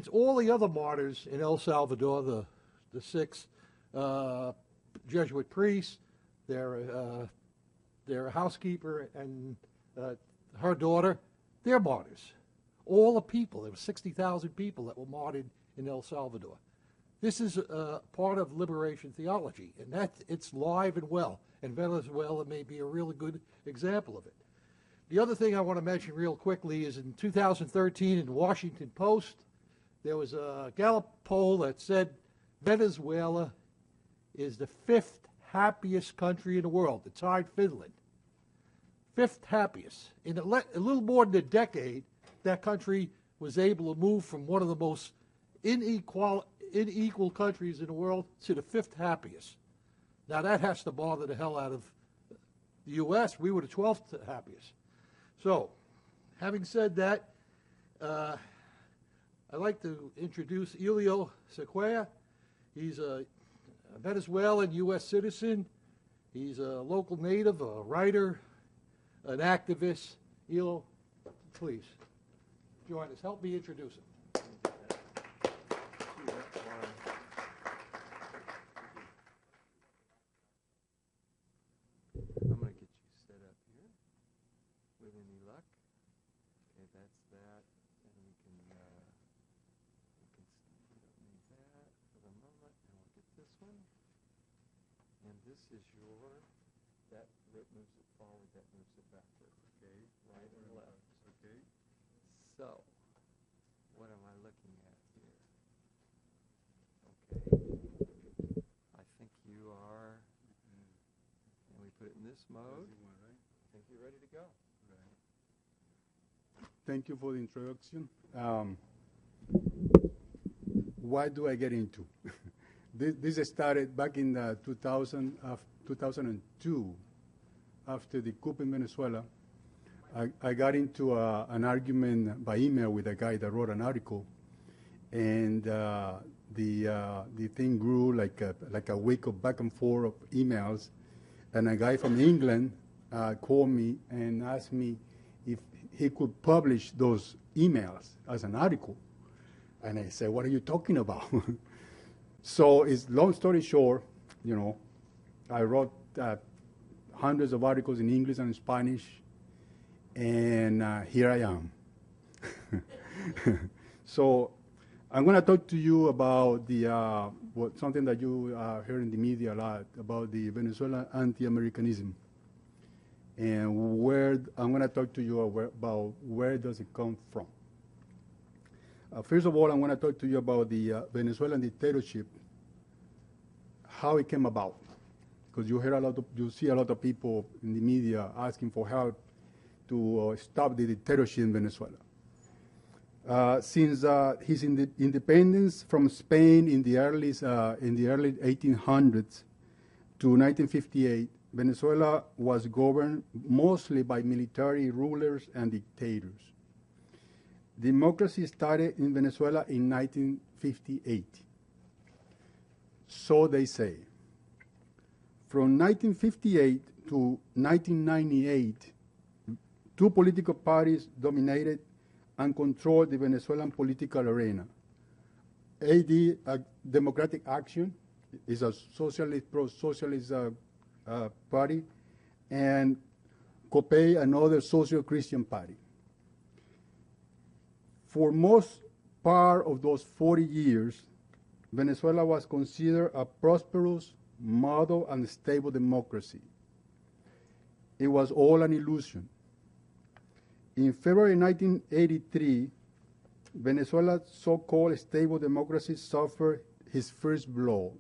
all the other martyrs in El Salvador, the six Jesuit priests, their housekeeper and her daughter, they're martyrs. All the people, there were 60,000 people that were martyred in El Salvador. This is part of liberation theology, and it's live and well, and Venezuela may be a really good example of it. The other thing I want to mention real quickly is in 2013 in the Washington Post, there was a Gallup poll that said Venezuela is the 5th happiest country in the world. It tied Finland. 5th happiest. In a little more than a decade, that country was able to move from one of the most unequal countries in the world to the 5th happiest. Now that has to bother the hell out of the U.S. We were the 12th happiest. So, having said that, I'd like to introduce Elio Cequera. He's a Venezuelan U.S. citizen. He's a local native, a writer, an activist. Elio, please join us. Help me introduce him. I'm going to get you set up here with any luck. Okay, that's that. And we can we don't need that for the moment. And we'll get this one. And this is that moves it forward, that moves it backward. Okay, right and left. Okay. So, what am I looking at here? Okay. I think you are, and we put it in this mode. I think you're ready to go. Thank you for the introduction. What do I get into? This started back in 2002, after the coup in Venezuela. I got into an argument by email with a guy that wrote an article, and the thing grew like a week of back and forth of emails, and a guy from England called me and asked me if he could publish those emails as an article. And I said, what are you talking about? So it's long story short, I wrote hundreds of articles in English and Spanish, and here I am. So I'm going to talk to you about something that you heard in the media a lot, about the Venezuelan anti-Americanism. And I'm going to talk to you about where does it come from. First of all, I'm going to talk to you about the Venezuelan dictatorship, how it came about, because you see a lot of people in the media asking for help to stop the dictatorship in Venezuela. Since his independence from Spain in the early 1800s to 1958, Venezuela was governed mostly by military rulers and dictators. Democracy started in Venezuela in 1958. So they say. From 1958 to 1998, two political parties dominated and controlled the Venezuelan political arena. AD, Democratic Action, is a socialist, pro-socialist party, and COPEI, another social-Christian party. For most part of those 40 years, Venezuela was considered a prosperous, model, and stable democracy. It was all an illusion. In February 1983, Venezuela's so-called stable democracy suffered its first blow.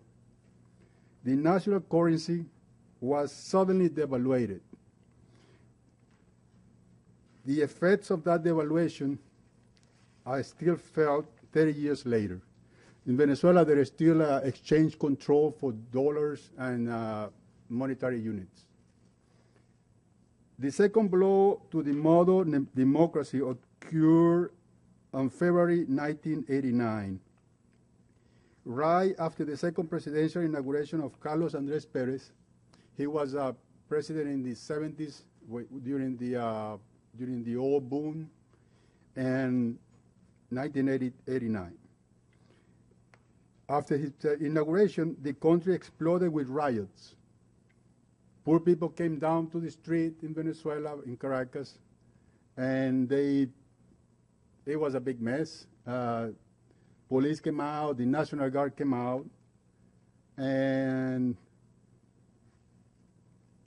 The national currency was suddenly devaluated. The effects of that devaluation are still felt 30 years later. In Venezuela, there is still exchange control for dollars and monetary units. The second blow to the modern democracy occurred on February 1989, right after the second presidential inauguration of Carlos Andrés Pérez. He was president in the 70s during the oil boom, and 1989. after his inauguration, the country exploded with riots. Poor people came down to the street in Venezuela, in Caracas, and it was a big mess. Police came out, the National Guard came out, and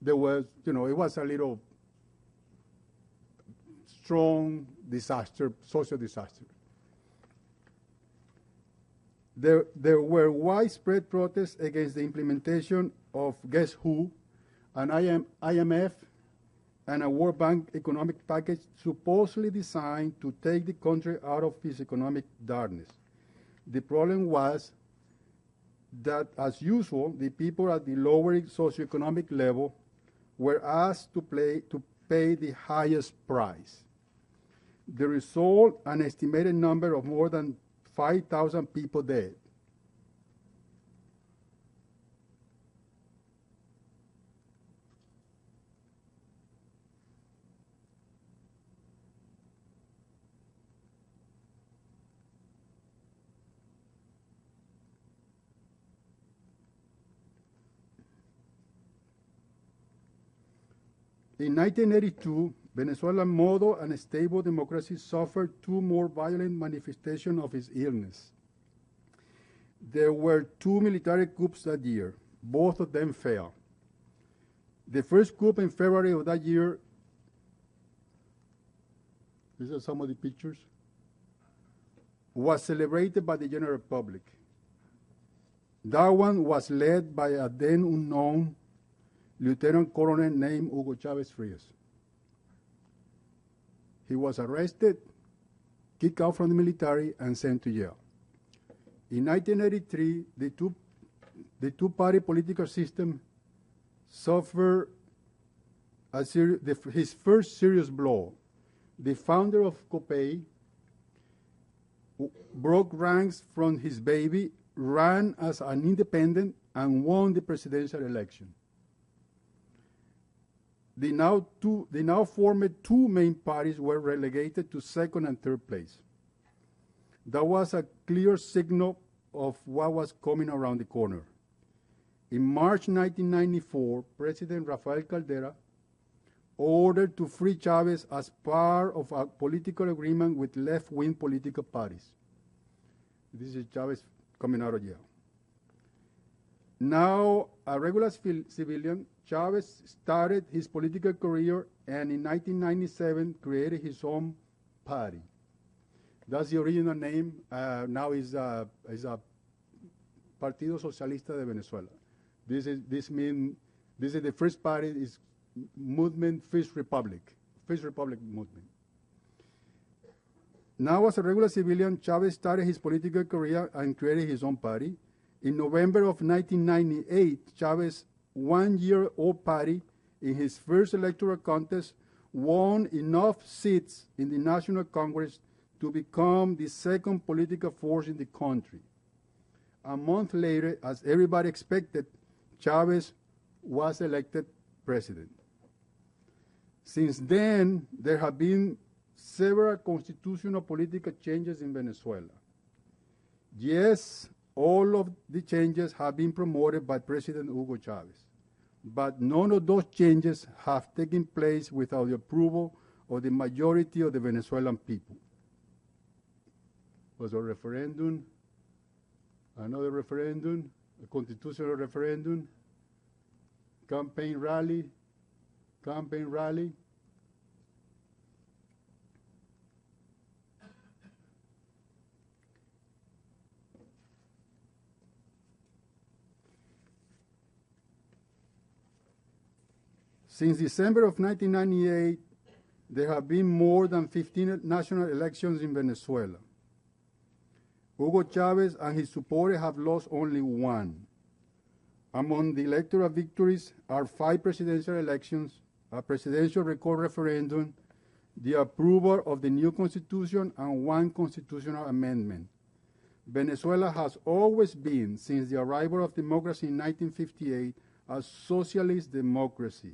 there was, it was a little strong disaster, social disaster. There were widespread protests against the implementation of Guess Who, an IMF and a World Bank economic package supposedly designed to take the country out of its economic darkness. The problem was that, as usual, the people at the lower socioeconomic level were asked to pay the highest price. The result, an estimated number of more than 5,000 people dead. In 1982, Venezuela's model and stable democracy suffered two more violent manifestations of its illness. There were two military coups that year. Both of them failed. The first coup in February of that year, these are some of the pictures, was celebrated by the general public. That one was led by a then unknown lieutenant colonel named Hugo Chavez Frias. He was arrested, kicked out from the military, and sent to jail. In 1983, the two-party political system suffered his first serious blow. The founder of COPEI broke ranks from his baby, ran as an independent, and won the presidential election. The now formed two main parties were relegated to second and third place. That was a clear signal of what was coming around the corner. In March 1994, President Rafael Caldera ordered to free Chavez as part of a political agreement with left-wing political parties. This is Chavez coming out of jail. Now, a regular civilian, Chavez started his political career and in 1997 created his own party. That's the original name. Now is a Partido Socialista de Venezuela. This is the first party, is movement First Republic movement. Now, as a regular civilian, Chavez started his political career and created his own party. In November of 1998, Chavez's one-year-old party, in his first electoral contest, won enough seats in the National Congress to become the second political force in the country. A month later, as everybody expected, Chavez was elected president. Since then, there have been several constitutional political changes in Venezuela. Yes, all of the changes have been promoted by President Hugo Chavez, but none of those changes have taken place without the approval of the majority of the Venezuelan people. Was a referendum, another referendum, a constitutional referendum, campaign rally. Since December of 1998, there have been more than 15 national elections in Venezuela. Hugo Chavez and his supporters have lost only one. Among the electoral victories are 5 presidential elections, a presidential recall referendum, the approval of the new constitution, and 1 constitutional amendment. Venezuela has always been, since the arrival of democracy in 1958, a socialist democracy.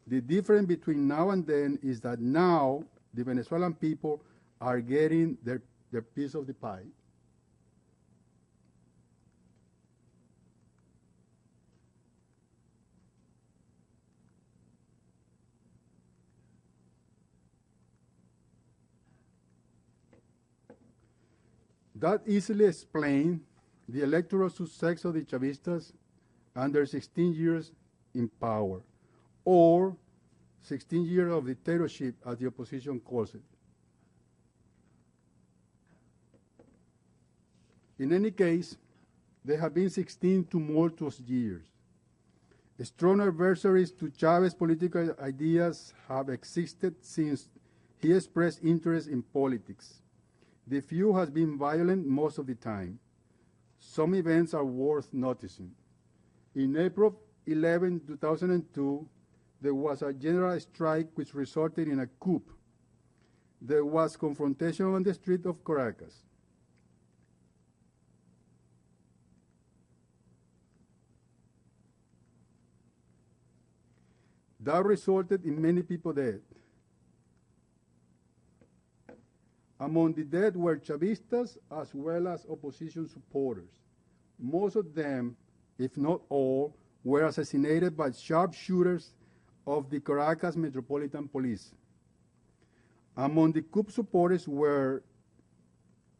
The difference between now and then is that now the Venezuelan people are getting their piece of the pie. That easily explains the electoral success of the Chavistas and their 16 years in power, or 16 years of dictatorship, as the opposition calls it. In any case, there have been 16 tumultuous years. Strong adversaries to Chavez's political ideas have existed since he expressed interest in politics. The feud has been violent most of the time. Some events are worth noticing. In April 11, 2002, there was a general strike which resulted in a coup. There was confrontation on the street of Caracas. That resulted in many people dead. Among the dead were Chavistas as well as opposition supporters. Most of them, if not all, were assassinated by sharpshooters of the Caracas Metropolitan Police. Among the coup supporters were,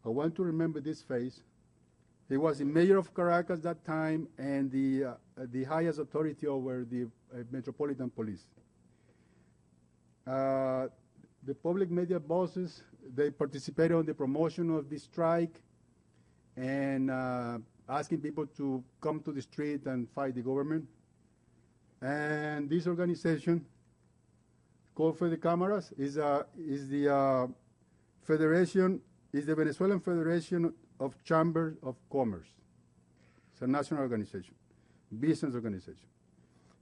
I want to remember this face, he was the mayor of Caracas that time and the highest authority over the Metropolitan Police. The public media bosses, they participated on the promotion of the strike and asking people to come to the street and fight the government. And this organization, called Fede Cámaras, is the Venezuelan Federation of Chambers of Commerce. It's a national organization, business organization.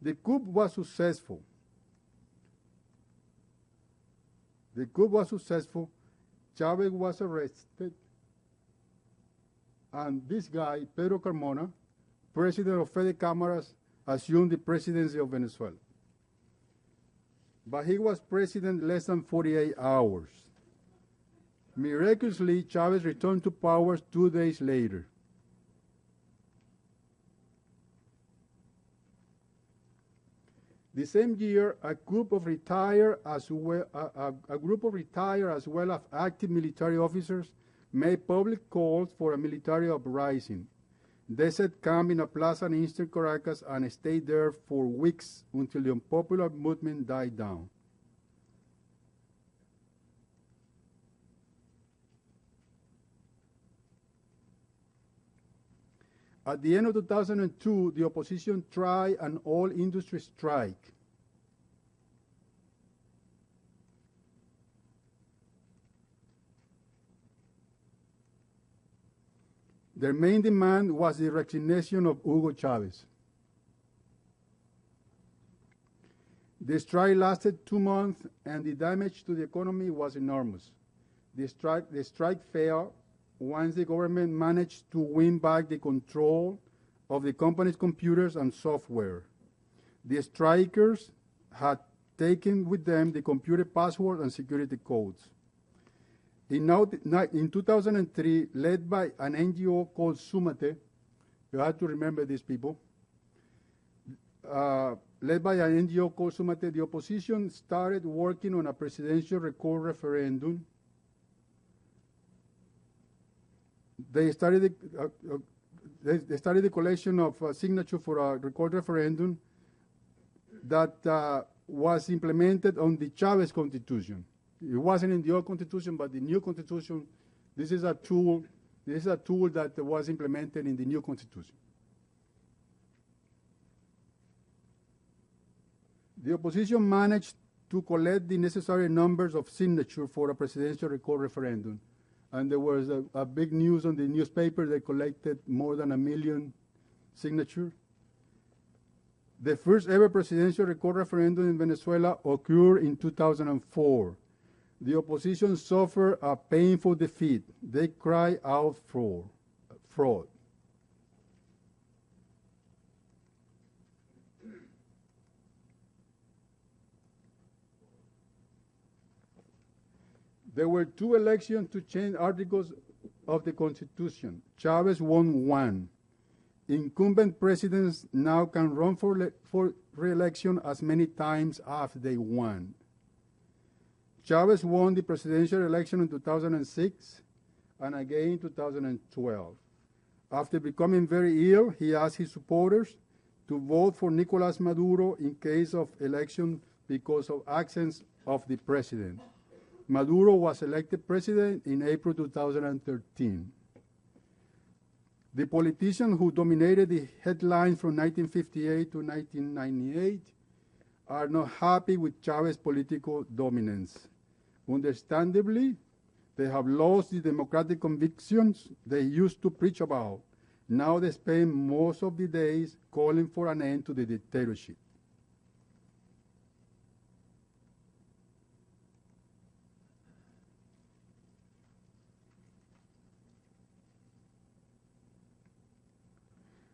The coup was successful. Chavez was arrested, and this guy, Pedro Carmona, president of Fede Cámaras, assumed the presidency of Venezuela. But he was president less than 48 hours. Miraculously, Chavez returned to power 2 days later. The same year, a group of retired as well as active military officers made public calls for a military uprising. They set camp in a plaza in eastern Caracas and stayed there for weeks until the unpopular movement died down. At the end of 2002, the opposition tried an all-industry strike. Their main demand was the resignation of Hugo Chavez. The strike lasted 2 months, and the damage to the economy was enormous. The strike failed once the government managed to win back the control of the company's computers and software. The strikers had taken with them the computer password and security codes. In 2003, led by an NGO called Sumate, you have to remember these people, led by an NGO called Sumate, the opposition started working on a presidential recall referendum. They started the collection of signatures for a recall referendum that was implemented on the Chavez Constitution. It wasn't in the old Constitution, but the new Constitution. This is a tool that was implemented in the new Constitution. The opposition managed to collect the necessary numbers of signatures for a presidential recall referendum. And there was a big news on the newspaper. They collected more than 1 million signatures. The first ever presidential recall referendum in Venezuela occurred in 2004. The opposition suffered a painful defeat. They cried out for fraud. There were 2 elections to change articles of the Constitution. Chavez won 1. Incumbent presidents now can run for re-election as many times as they want. Chavez won the presidential election in 2006 and again in 2012. After becoming very ill, he asked his supporters to vote for Nicolas Maduro in case of election because of absence of the president. Maduro was elected president in April 2013. The politicians who dominated the headlines from 1958 to 1998 are not happy with Chavez's political dominance. Understandably, they have lost the democratic convictions they used to preach about. Now they spend most of the days calling for an end to the dictatorship.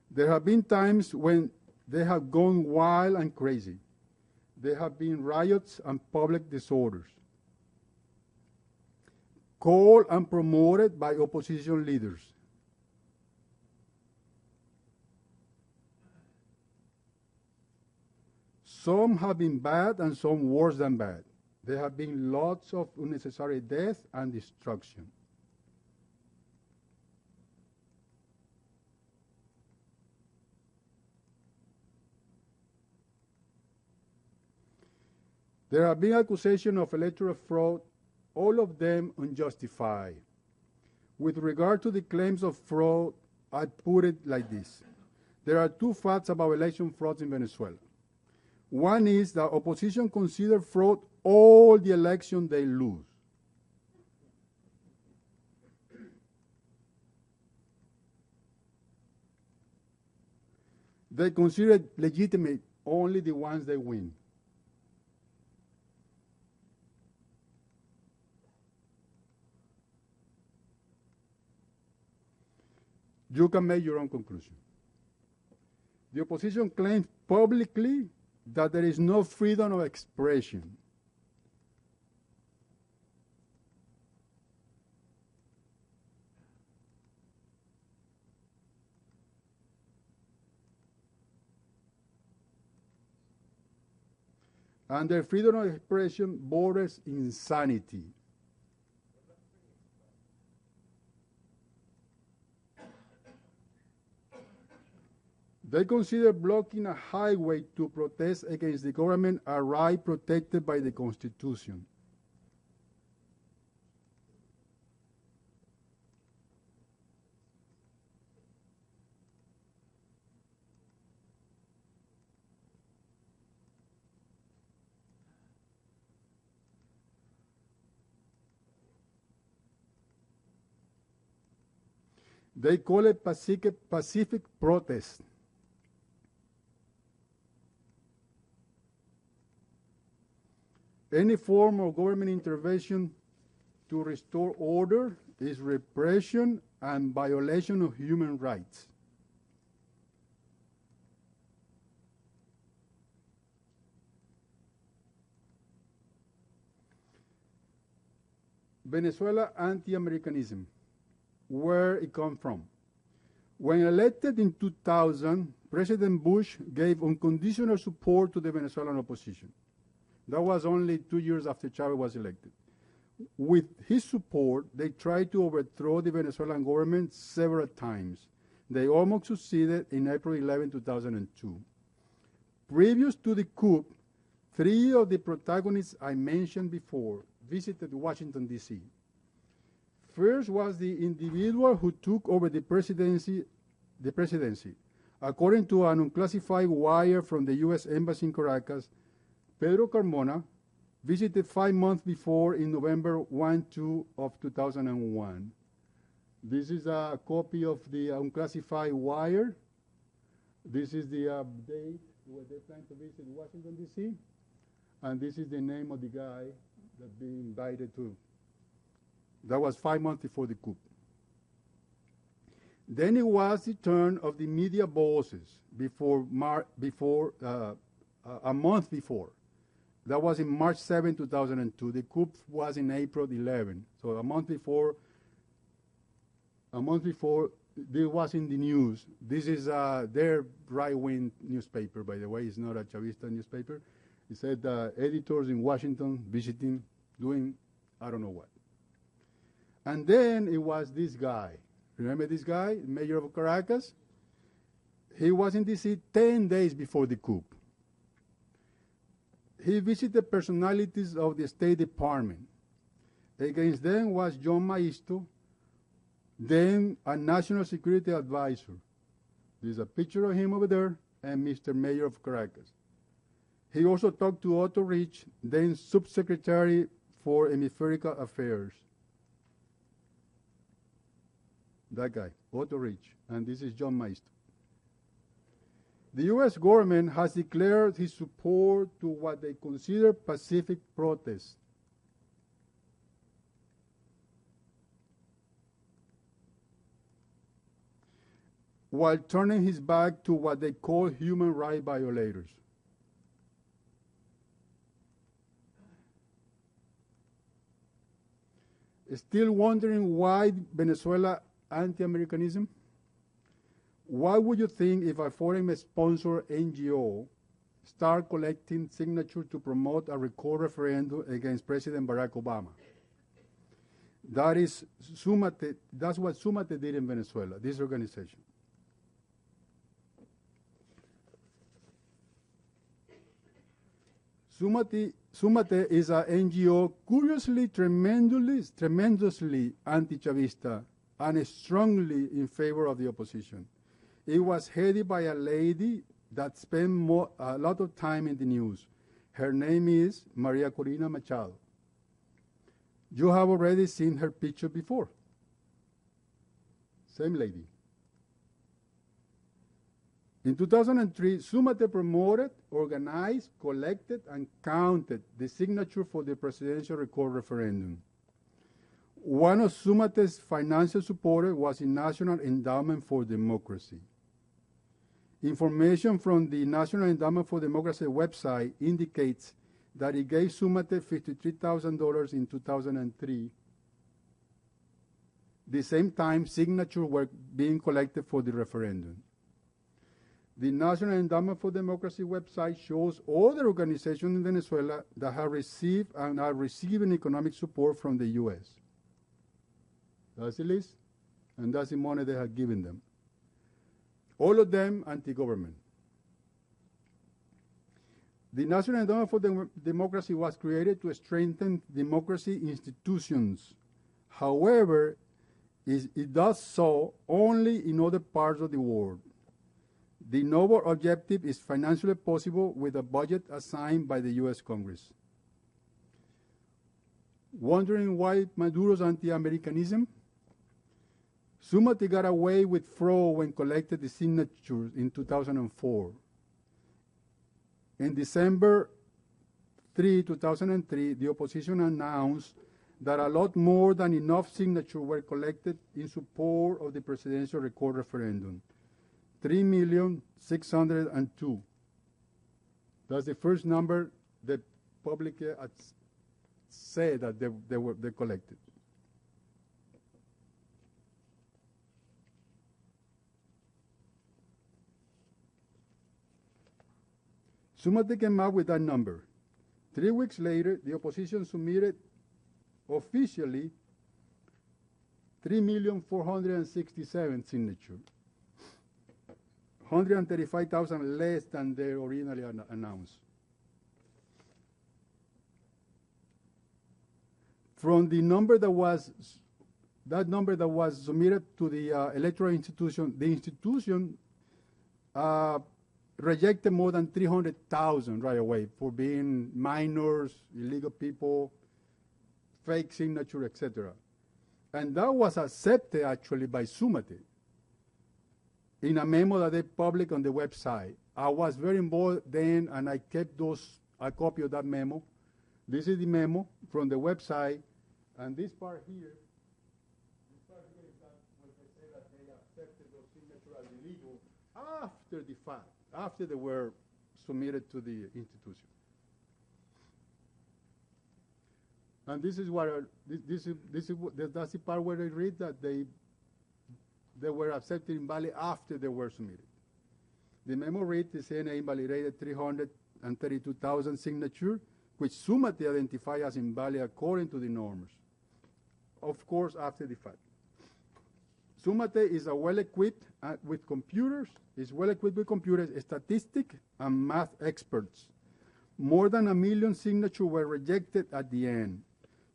There have been times when they have gone wild and crazy. There have been riots and public disorders, called and promoted by opposition leaders. Some have been bad and some worse than bad. There have been lots of unnecessary death and destruction. There have been accusations of electoral fraud, all of them unjustified. With regard to the claims of fraud, I put it like this. There are two facts about election frauds in Venezuela. One is that opposition consider fraud all the election they lose. They consider legitimate only the ones they win. You can make your own conclusion. The opposition claims publicly that there is no freedom of expression. And their freedom of expression borders insanity. They consider blocking a highway to protest against the government a right protected by the Constitution. They call it pacific protest. Any form of government intervention to restore order is repression and violation of human rights. Venezuela anti-Americanism, where it comes from. When elected in 2000, President Bush gave unconditional support to the Venezuelan opposition. That was only 2 years after Chavez was elected. With his support, they tried to overthrow the Venezuelan government several times. They almost succeeded in April 11, 2002. Previous to the coup, 3 of the protagonists I mentioned before visited Washington, D.C. First was the individual who took over the presidency. According to an unclassified wire from the U.S. Embassy in Caracas, Pedro Carmona visited 5 months before in November 1-2 of 2001. This is a copy of the unclassified wire. This is the date where they plan to visit Washington, D.C. And this is the name of the guy that being invited to. That was 5 months before the coup. Then it was the turn of the media bosses a month before. That was in March 7, 2002. The coup was in April 11. So a month before, this was in the news. This is their right-wing newspaper, by the way. It's not a Chavista newspaper. It said editors in Washington visiting, doing I don't know what. And then it was this guy. Remember this guy, mayor of Caracas? He was in D.C. 10 days before the coup. He visited personalities of the State Department. Against them was John Maisto, then a national security advisor. There's a picture of him over there, and Mr. Mayor of Caracas. He also talked to Otto Rich, then Subsecretary for Hemispheric Affairs. That guy, Otto Rich, and this is John Maisto. The U.S. government has declared his support to what they consider pacific protests. While turning his back to what they call human rights violators. Still wondering why Venezuela anti-Americanism? Why would you think if a foreign-sponsored NGO start collecting signatures to promote a recall referendum against President Barack Obama? That is Sumate, that's what Sumate did in Venezuela, this organization. Sumate is an NGO curiously tremendously anti-Chavista and strongly in favor of the opposition. It was headed by a lady that spent a lot of time in the news. Her name is Maria Corina Machado. You have already seen her picture before. Same lady. In 2003, Sumate promoted, organized, collected, and counted the signature for the presidential recall referendum. One of Sumate's financial supporters was the National Endowment for Democracy. Information from the National Endowment for Democracy website indicates that it gave Sumate $53,000 in 2003. The same time, signatures were being collected for the referendum. The National Endowment for Democracy website shows other organizations in Venezuela that have received and are receiving economic support from the U.S. That's the list, and that's the money they have given them. All of them anti-government. The National Endowment for Democracy was created to strengthen democracy institutions. However, it does so only in other parts of the world. The noble objective is financially possible with a budget assigned by the U.S. Congress. Wondering why Maduro's anti-Americanism? Sumate got away with fraud when collected the signatures in 2004. In December 3, 2003, the opposition announced that a lot more than enough signatures were collected in support of the presidential recall referendum. 3,602,000. That's the first number that publicly said that they collected. Sumate came up with that number. 3 weeks later, the opposition submitted officially 3,467,000 signatures. 135,000 less than they originally announced. From the number that was submitted to the electoral institution, the institution rejected more than 300,000 right away for being minors, illegal people, fake signature, etc. And that was accepted actually by Sumate in a memo that they published on the website. I was very involved then, and I kept a copy of that memo. This is the memo from the website, and this part here is that when they say that they accepted those signatures as illegal after the fact, after they were submitted to the institution. And this is what that's the part where I read that they were accepted invalid after they were submitted. The memo reads the CNA invalidated 332,000 signatures, which Sumate identified as invalid according to the norms. of course, after the fact. Sumate is well-equipped with computers, statistics, and math experts. More than 1 million signatures were rejected at the end.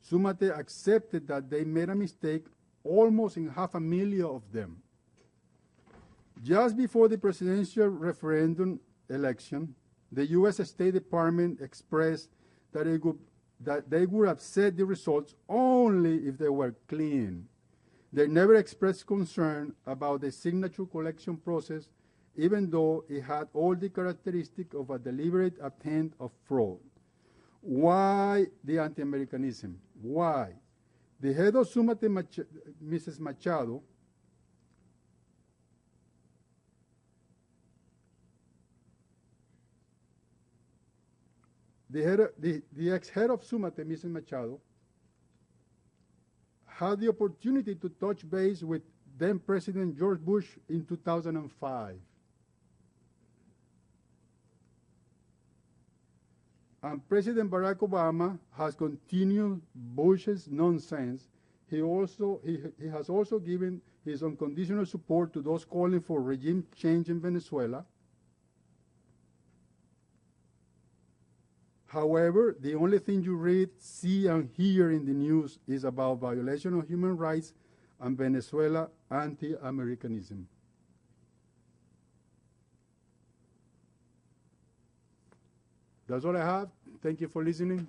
Sumate accepted that they made a mistake almost in 500,000 of them. Just before the presidential referendum election, the U.S. State Department expressed that they would accept the results only if they were clean. They never expressed concern about the signature collection process, even though it had all the characteristics of a deliberate attempt of fraud. Why the anti-Americanism? Why? The head of Sumate, Mrs. Machado, the ex-head of Sumate, Mrs. Machado, had the opportunity to touch base with then President George Bush in 2005. And President Barack Obama has continued Bush's nonsense. He has also given his unconditional support to those calling for regime change in Venezuela. However, the only thing you read, see, and hear in the news is about violation of human rights and Venezuela anti-Americanism. That's all I have. Thank you for listening.